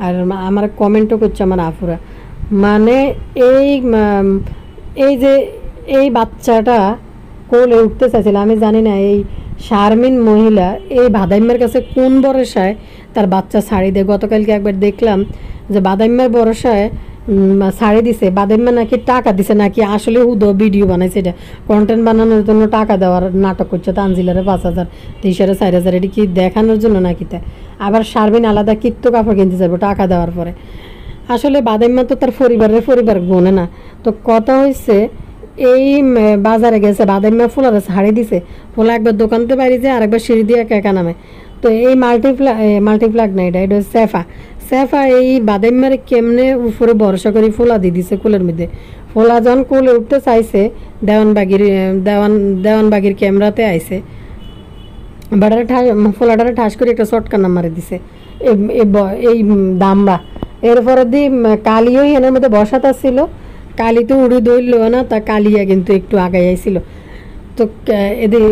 Speaker 1: আর আমার কমেন্টও করছে আমার আফুরা, মানে এই যে এই বাচ্চাটা কোলে উঠতে চাইছিল, আমি জানি না এই শারমিন মহিলা এই বাদাইম্মার কাছে কোন ভরসায় তার বাচ্চা ছাড়ি দেয়। গতকালকে একবার দেখলাম যে বাদাইম্মার ভরসায় ছাড়ি দিছে, বাদাইম্মা নাকি টাকা দিছে, নাকি আসলে হুদো ভিডিও বানাইছে, এটা কন্টেন্ট বানানোর জন্য টাকা দেওয়ার নাটক করছে, তানজিলারে 5,000, 3,000, 4,000, এটি কি দেখানোর জন্য নাকি তা। আবার শারমিন আলাদা কিত্ত কাপড় কিনতে যাবো টাকা দেওয়ার পরে। আসলে বাদাইম্মা তো তার পরিবার গোনে না। তো কথা হয়েছে এই বাজারে গেছে, বাদাইম্মা ফুলারে ছাড়ি দিছে, ফুলা একবার দোকানতে বাইরে যায়, আরেকবার সিঁড়ি দিয়ে একা একা নামে। তো এই মাল্টিপ্লাগ না, এটা সেফা এই বাদাইম্মারে কেমনে উপরে ভরসা করে ফুলা দিয়ে দিছে কোলের মধ্যে। ফুলা যখন কোলে উঠতে চাইছে, দেওয়ানবাগির ক্যামেরাতে আইছে, ফোলাটারে ঠাস করে একটা শর্টকানা মারি দিছে এই দামরা। এরপরে দি কালিও এনের মধ্যে বসাত ছিল, কালি তো উড়ি দৌড়ল না, তা কালিয়া কিন্তু একটু আগাই আইছিল। তো এদের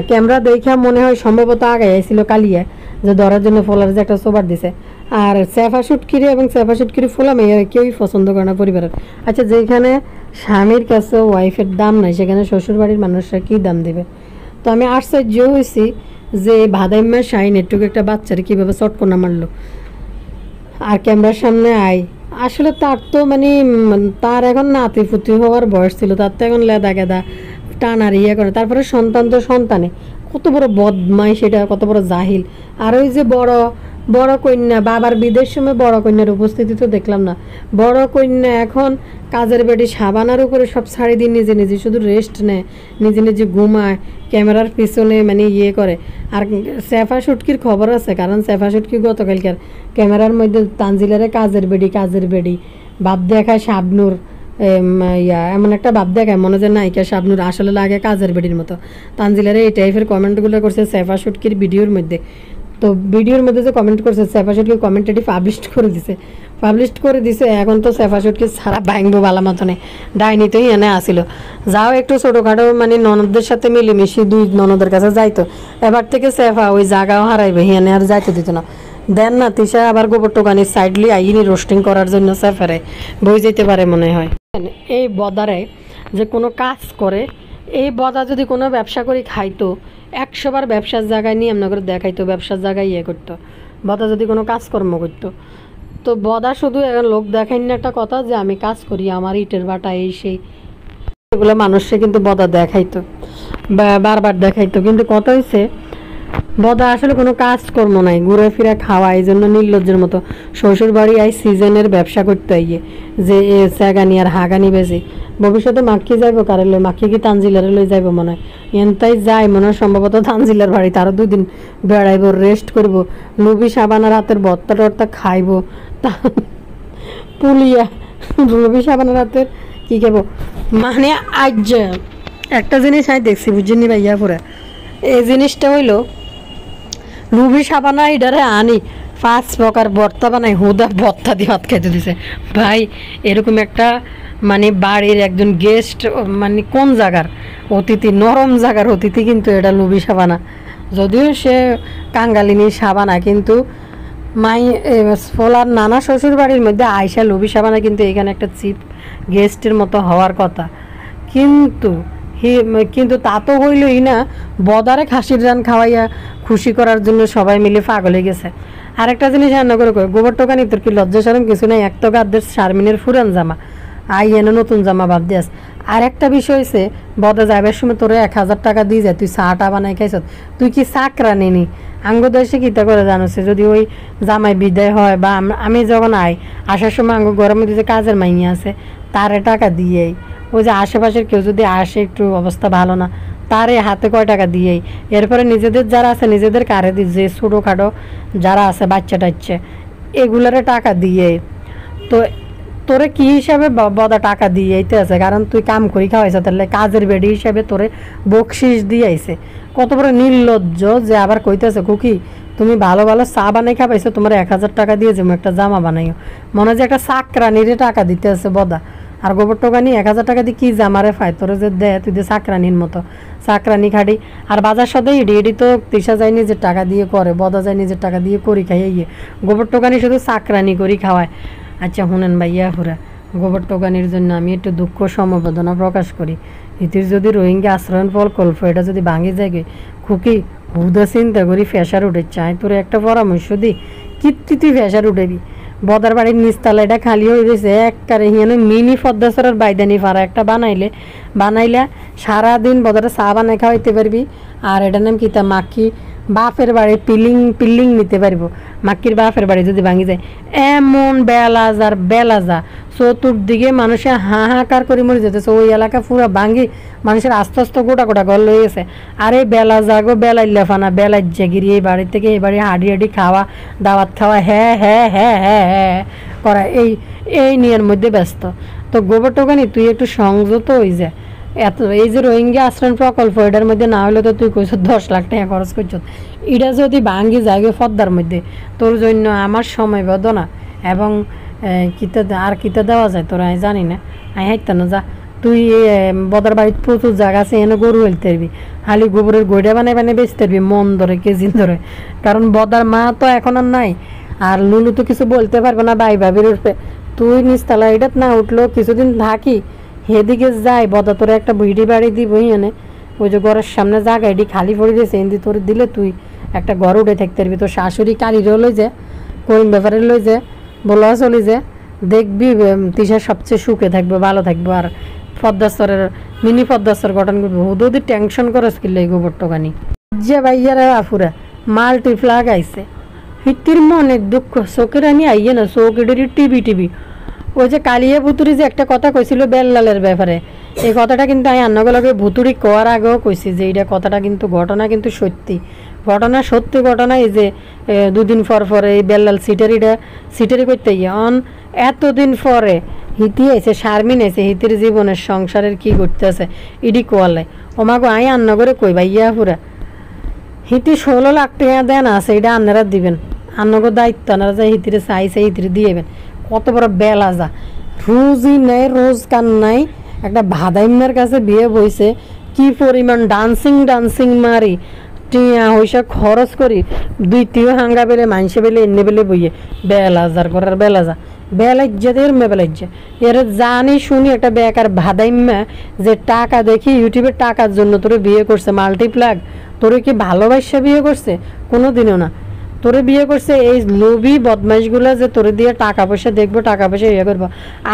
Speaker 1: ক্যামেরা দেখা মনে হয় সম্ভবত আগে আইছিল কালিয়া যে ধরার জন্য ফোলার যে একটা সোবার দিছে। আর সেফা শুটকিরি এবং সেফা শুটকিরি ফোলা মেয়ে কেউই পছন্দ করে না পরিবারের। আচ্ছা, যেখানে স্বামীর কাছে ওয়াইফের দাম নাই সেখানে শ্বশুরবাড়ির মানুষরা কী দাম দেবে? তো আমি আশ্চর্য হয়েছি যে ভাদাইম্মা শাহিন একটুকু একটা বাচ্চারে কীভাবে চটকনা মারলো আর ক্যামেরার সামনে আয়। আসলে তার তো মানে তার এখন নাতি ফুতি হওয়ার বয়স ছিল, তার তো এখন লেদা গেদা টানার ইয়ে করে। তারপরে সন্তান তো সন্তানে কত বড় বদমাই সেটা, কত বড় জাহিল। আর ওই যে বড় বড় কন্যা বাবার বিদেশ সময় বড় কন্যার উপস্থিতি তো দেখলাম না। বড় কন্যা এখন কাজের বেটি সাবানার উপরে সব ছাড়ি দিয়ে নিজে নিজে শুধু রেস্ট নেয়, নিজে নিজে ঘুমায়, ক্যামেরার পিছনে মানে ইয়ে করে। আর সেফা শুটকির খবর আছে, কারণ সেফা শুটকি গতকালকার ক্যামেরার মধ্যে তানজিলারে কাজের বেডি ভাব দেখায় শাবনুর এমন একটা ভাব দেখায় মনে যে নায়িকা শাবনুর আসলে লাগে কাজের বেডির মতো। তানজিলারে এই টাইপের কমেন্টগুলো করছে সেফা শুটকির ভিডিওর মধ্যে। তো ভিডিওর মধ্যে যে কমেন্ট করছে সেফা শুটকি কমেন্টটি পাবলিশ করে দিছে। এখন তো সেফা শুটকি সারা ভাঙবো বালা মতনে ডাইনিতেই এনে আসিল। যাও একটু ছোটোখাটো মানে ননদদের সাথে মিলেমিশি দুই ননদের কাছে যাইতো, এবার থেকে সেফা ওই জায়গাও হারাইবে, হিয়ানে আর যাইতে দিত না। দেন না তিশা আবার গোবর টোকানি সাইডলি আইনি রোস্টিং করার জন্য সেফারে বই যেতে পারে মনে হয়। এই বদারে যে কোনো কাজ করে, এই বদা যদি কোনো ব্যবসা করে খাইতো 100 বার ব্যবসার জায়গায় নিয়ে এমন করে দেখাইতো, ব্যবসার জায়গায় ইয়ে করতো। বদা যদি কোনো কাজকর্ম করতো, তো বদা শুধু এখন লোক দেখাই না একটা কথা যে আমি কাজ করি, আমার ইটের বাটা এই সেই, এগুলো মানুষকে কিন্তু বদা দেখাইতো, বারবার দেখাইতো। কিন্তু কথা হয়েছে বদা আসলে কোনো কাজকর্ম নাই, ঘুরে ফিরে খাওয়া। এই জন্য নির্লজ্জের মতো শ্বশুর বাড়ি আই সিজনের ব্যবসা করতে আইয়ে যে এ স্যাগানি আর হাগানি বেশি। ভবিষ্যতে মাক্কি যাইবো কারে লই, মাক্কি কি তানজিলারে লই যাইবো মনে হয়, এনতাই যাই মনে হয় সম্ভবত তানজিলার বাড়িতে আরও 2 দিন বেড়াইবো, রেস্ট করব, লুবি সাবানার হাতের ভর্তা টর্তা খাইবো, পুলিয়া লুবি সাবানার হাতের কী খাবো। মানে আজ একটা জিনিস আমি দেখছি বুঝিনি ভাইয়া পুরা, এই জিনিসটা হইলো রুবি সাবানা এটারে আনি 5 প্রকার ভর্তা বানাই, হুদা ভর্তা দিয়ে ভাত খাইতে দিছে। ভাই এরকম একটা মানে বাড়ির একজন গেস্ট মানে কোন জায়গার অতিথি, নরম জায়গার অতিথি কিন্তু এটা লুবি সাবানা, যদিও সে কাঙ্গালিনী সাবানা, কিন্তু মাই ফলার নানা শ্বশুর বাড়ির মধ্যে আয়সা লুবি সাবানা কিন্তু এখানে একটা চিপ গেস্টের মতো হওয়ার কথা। কিন্তু তা তো হইলই না, বদারে খাসির রান খাওয়াইয়া খুশি করার জন্য সবাই মিলে পাগল হয়ে গেছে। আরেকটা জিনিস রান্না করে গোবর টোকানি তোর কি লজ্জা সরম কিছু নাই, এক তো গাদ্দের শারমিনের ফুরান জামা আই এনে নতুন জামা ভাব দিয়াস। আর একটা বিষয় হয়েছে বদা যাইবার সময় তোরে 1000 টাকা দিয়ে যায়, তুই চাটা বানাই খাইছ, তুই কি চাকরা নিনি আঙ্গ দেশে কিতা করে জানোস, যদি ওই জামাই বিদায় হয় বা আমি যখন আসার সময় আঙ্গ ঘরের মধ্যে যে কাজের মাইনি আছে তারে টাকা দিয়েই, ওই যে আশেপাশের কেউ যদি আসে একটু অবস্থা ভালো না তারে হাতে কয় টাকা দিয়েই, এরপরে নিজেদের যারা আছে নিজেদের কারে দি, যে ছোটোখাটো যারা আছে বাচ্চা টাচ্চা এগুলারে টাকা দিয়েই। তো তোরে কি হিসাবে বদা টাকা দিয়ে আইতে আছে, কারণ তুই কাম করি খাওয়াইছ, তাহলে কাজের বেডি হিসাবে তোরে বকশিস দিয়ে আইছে। কত বড় নির্লজ্জ যে আবার কইতেছে খুকি তুমি ভালো ভালো চা বানাই খাবাইছো, তোমার 1000 টাকা দিয়ে যেমন একটা জামা বানাইও, মনে হয় যে একটা চাকরানিরে টাকা দিতে আছে বদা। আর গোবর টোকানি 1000 টাকা দিয়ে কি জামারে ফাই, তোরে যে দে তুই যে চাকরানির মতো চাকরানি খাড়ি। আর বাজার সদাই এডি তো তিসা যায় নিজের টাকা দিয়ে করে, বদা যায় নিজের টাকা দিয়ে করি খাইয়ে, গোবর টোকানি শুধু চাকরানি করি খাওয়ায়। আচ্ছা শুনেন ভাইয়া পুরা, গোবর টোকানির জন্য আমি একটু দুঃখ সমবেদনা প্রকাশ করি। ইতির যদি রোহিঙ্গা আশ্রয়ণ প্রকল্প এটা যদি ভাঙি যায় খুকি হুদা চিন্তা করি ফেসার উঠে চাই, তোর একটা পরামর্শ দিই, কীর্তি তুই ফেসার উঠেবি। বদার বাড়ির নিচতলা এটা খালি হয়ে গেছে, একবারে হিয়ানো মিনি পদ্মাসরের বাইদানি ফাড়া একটা বানাইলে সারাদিন বদারে চা বানাই খাওয়াইতে পারবি। আর এটা নাম কিতা মাক্কি বাপের বাড়ি পিল্লিং নিতে পারবো। মাক্কির বাপের বাড়ি যদি ভাঙি যায় এমন বেলাজা চতুর্দিকে মানুষের হাহাকার করে মরে যেতেছে, ওই এলাকা পুরো ভাঙি মানুষের আস্তে আস্তে গোটা ঘর লয়ে গেছে। আর এই বেলাইল্লা ফানা বেলাজ্জা গিরি এই বাড়ি থেকে এই বাড়ি হাডি খাওয়া দাওয়াত খাওয়া হ্যাঁ করা এই নিয়ের মধ্যে ব্যস্ত। তো গোবর টোকানি তুই একটু সংযত হয়ে যায়। এই যে রোহিঙ্গা আশ্রয়ণ প্রকল্প এটার মধ্যে না হলে তো তুই কইছ 10 লাখ টাকা খরচ করছ, এটা যদি ভাঙ্গি যায় ফদ্দার মধ্যে তোর জন্য আমার সময় বেদনা এবং কিতা দেওয়া যায় তোরা জানি না, হাইতা না যা তুই বদার বাড়িতে প্রচুর জায়গা আছে, এনে গরু হেলতে পারবি, খালি গোবরের গইডা বানাই বানাই বেচতে পারবি মন ধরে কেজি ধরে। কারণ বদার মা তো এখন আর নাই, আর লুলু তো কিছু বলতে পারবে না ভাই ভাবির উঠবে। তুই নিচতলা এটাত না উঠলো কিছুদিন থাকি, হেদিকে যাই বদা তোরে একটা ভিডি বাড়ি দিব এনে, ওই যে ঘরের সামনে জায়গা এটি খালি পড়ে দিয়েছে, এনে তোর দিলে তুই একটা ঘর উঠে থাকতে পারবি। তোর শাশুড়ি কালিরও লই যে, করিম ব্যাপারে লই যে, বলা চলি যে, দেখবি তিশা সবচেয়ে সুখে থাকবে, ভালো থাকবে। আর পদ্মাস্তরের মিনি পদ্মাস্তর গঠন করবে, হুদুদি টেনশন করে কিনলে এই গোবর টোকানি যে ভাইয়ারা আফুরা মাল্টিপ্লাগ আইছে, হিতির মনে দুঃখ চোখের আনি আইয়ে না, চোখ এডেরই টিভি টিভি। ওই যে কালিয়া ভুতুরি যে একটা কথা কইছিল বেল্লালের ব্যাপারে, এই কথাটা কিন্তু আমি আন্নগলকে ভুতুরি কোয়ার আগেও কইছি যে এইটা কথাটা কিন্তু ঘটনা কিন্তু সত্যি ঘটনা, সত্যি ঘটনা। এই যে দুদিন পর এই বেল্লাল সিটারি করতে গিয়ে এতদিন পরে হিতি আইছে, শারমিন আইছে, হিতির জীবনের সংসারের কি করতেছে ইডি কোয়ালে ওমাগো আই আন্নগরে কই ভাইয়া পুরা হিতি 16 লাখ টাকা দেন আছে, এটা আপনারা দিবেন, আন্নগর দায়িত্ব আপনারা যা হিতিরে চাইছে হিতিরে দিয়েবেন। কত বড় বেলাজা, রোজই নাই, রোজগার নাই, একটা ভাদাইমের কাছে বিয়ে বইছে, কি পরিমাণ ডান্সিং মারি টিয়া হইসা খরচ করি, দুই তিও হাঙ্গা বেলে মানসে বেলে এনে বেলে বইয়ে বেলাজার করার বেলাজা বেলাজ্জাদের বেলাজ্জা। এর জানি শুনি একটা বেকার ভাদাইম্যা যে টাকা দেখি ইউটিউবের টাকার জন্য তোরে বিয়ে করছে মাল্টিপ্লাগ, তোরে কি ভালোবাসা বিয়ে করছে? কোনো দিনও না। তোরে বিয়ে করছে এই লোভী বদমাইশগুলো যে তোরে দিয়ে টাকা পয়সা দেখবো, টাকা পয়সা ইয়ে করবো,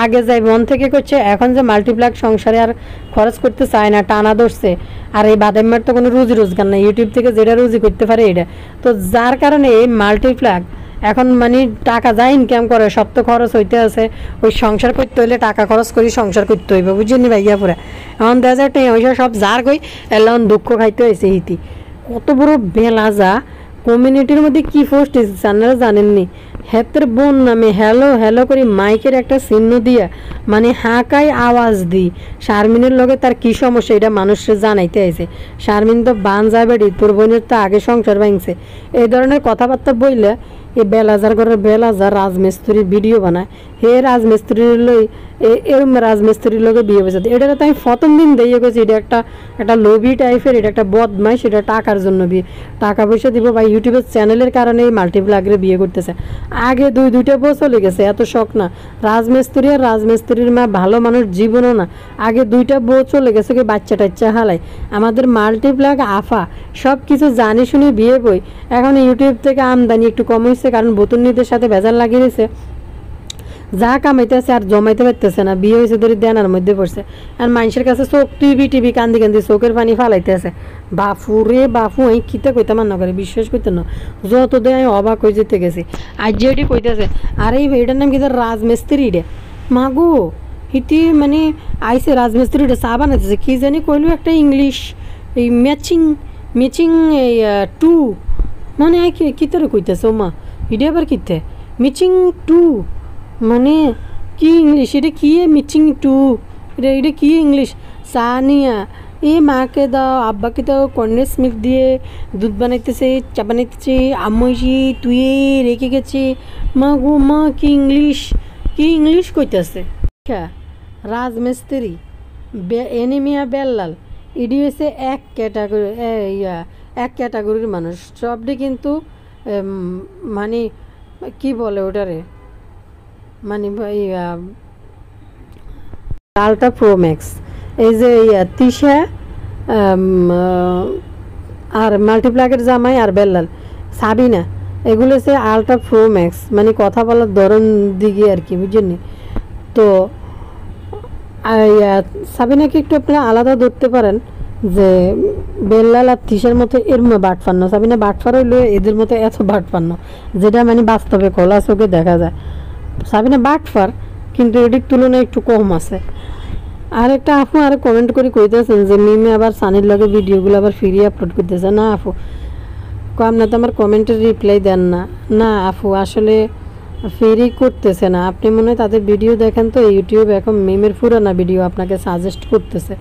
Speaker 1: আগে যাই মন থেকে করছে, এখন যে মাল্টিপ্লাগ সংসারে আর খরচ করতে চায় না, টানা ধরছে। আর এই বাদামের তো কোনো রুজি রোজগার নাই, ইউটিউব থেকে যেটা রুজি করতে পারে এটা তো, যার কারণে এই মাল্টিপ্লাগ এখন মানে টাকা যা ইনকাম করে সব তো খরচ হইতে আছে। ওই সংসার করতে হইলে টাকা খরচ করি সংসার করতে হইবে, বুঝিনি ভাইয়া পুরা। এখন দেখা যায় ওইসব সব যার কই এলাম দুঃখ খাইতে হয়েছে হিতি। কত বড় বেলাজা কমিউনিটির মধ্যে কি পোস্ট এসেছে আপনারা জানেননি? হেতের বোন নামে হ্যালো হ্যালো করে মাইকের একটা চিহ্ন দিয়া মানে হাঁকাই আওয়াজ দিই শারমিনের লগে তার কি সমস্যা এটা মানুষের জানাইতে আইছে। শারমিন তো বান যাবেড়ি, তোর বোনের তো আগে সংসার ভাঙছে, এই ধরনের কথাবার্তা বললে এই বেলাজার ঘরের বেলাজার রাজমিস্ত্রির ভিডিও বানায়, হে রাজমিস্ত্রির লই এরম রাজমিস্ত্রির লোকে বিয়ে বসে। এটা তো আমি প্রথম দিন দিয়ে গেছি, এটা একটা লোভি টাইপের, এটা একটা বদমাইশ, এটা টাকার জন্য বিয়ে, টাকা পয়সা দিব বা ইউটিউবের চ্যানেলের কারণে এই মাল্টিপ্লাগরে বিয়ে করতেছে। আগে দুইটা বউ চলে গেছে, এত শখ না। রাজমিস্ত্রি আর রাজমিস্ত্রির মা ভালো মানুষ জীবনও না, আগে 2টা বউ চলে গেছে কি বাচ্চা টাচ্চা হালাই। আমাদের মাল্টিপ্লাগ আফা সব কিছু জানি শুনে বিয়ে বই। এখন ইউটিউব থেকে আমদানি একটু কম হয়েছে, কারণ বোতলনিদের সাথে ভেজাল লাগিয়েছে, যা কামাইতেছে আর জমাইতে পারতেছে না, বিয়ে হয়েছে ধরে দেনার মধ্যে পড়ছে। আর মানুষের কাছে চোখ টিভি কান্দি চোখের পানি ফালাইতেছে। বাপু রে বাপু, আমি কিতে কইতে মান না করে বিশ্বাস করতে না, যত দে আমি অবাক হয়ে যেতে গেছি। আজ যেটি কইতেছে আর এই এটার নাম কি রাজমিস্ত্রি রে মাগো, হিটি মানে আইসে রাজমিস্ত্রিটা চা বানাইতেছে কি জানি কইলো একটা ইংলিশ এই ম্যাচিং এই টু মানে কি তোরে কইতেছে ও মা, এটা আবার কিতে ম্যাচিং টু মানে কি ইংলিশ, এটা কি মিচিং টু, এটা কি ইংলিশ? সানিয়া এ মাকে দাও আব্বাকে দাও কর্নেস মিল্ক দিয়ে দুধ বানাইতেছে, চা বানাইতেছে, আম্মুজি তুই রেখে গেছে। মা গো মা, কি ইংলিশ কইতেছে। রাজমিস্ত্রি এনিমিয়া বেল্লাল এটি হচ্ছে এক ক্যাটাগরির মানুষ, সবটি কিন্তু মানে কি বলে ওটারে মানে আলট্রা প্রো ম্যাক্স, এই যে তিশা আর মাল্টিপ্লাগের জামাই আর বেল্লাল সাবিনা, এগুলো হচ্ছে আলট্রা প্রো ম্যাক্স, মানে কথা বলার ধরন দিকে আর কি, বুঝছেন? তো সাবিনাকে একটু আপনারা আলাদা ধরতে পারেন যে বেল্লাল আর তিশার মতো এর বাটফান্ন, সাবিনা বাটফার হইলে এদের মতো এত বাটফান্ন যেটা মানে বাস্তবে খোলা চোখে দেখা যায়। সাবিনা বাটফার কিন্তু এটির তুলনায় একটু কম আছে। আর একটা আপু আর কমেন্ট করে কইতেছেন যে মিমে আবার সানির লগে ভিডিওগুলো আবার ফিরিয়ে আপলোড করতেছে। না আপু, আপনার তো আমার কমেন্টের রিপ্লাই দেন না। না আপু, আসলে ফেরি করতেছে না, আপনি মনে হয় তাদের ভিডিও দেখেন তো ইউটিউব এখন মিমের পুরানা ভিডিও আপনাকে সাজেস্ট করতেছে,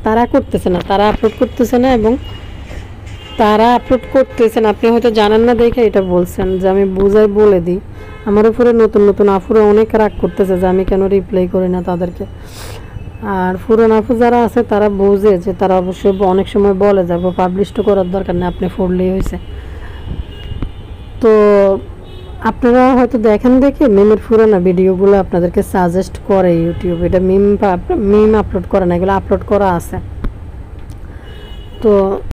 Speaker 1: তারা করতেছে না, তারা আপলোড করতেছে না, এবং তারা আপলোড করতেছেন আপনি হয়তো জানেন না দেখে এটা বলছেন যে আমি বুঝাই বলে দিই। আমার উপরে নতুন নতুন আপুরা অনেক রাগ করতেছে যে আমি কেন রিপ্লাই করি না তাদেরকে। আর পুরান আপু যারা আছে তারা বোঝে যে তারা অবশ্যই অনেক সময় বলে যাবো পাবলিশ তো করার দরকার নেই, আপনি পড়লেই হয়েছে। তো আপনারা হয়তো দেখেন দেখে মিমের পুরানো ভিডিওগুলো আপনাদেরকে সাজেস্ট করে ইউটিউব, এটা মিম আপলোড করে না, এগুলো আপলোড করা আছে। তো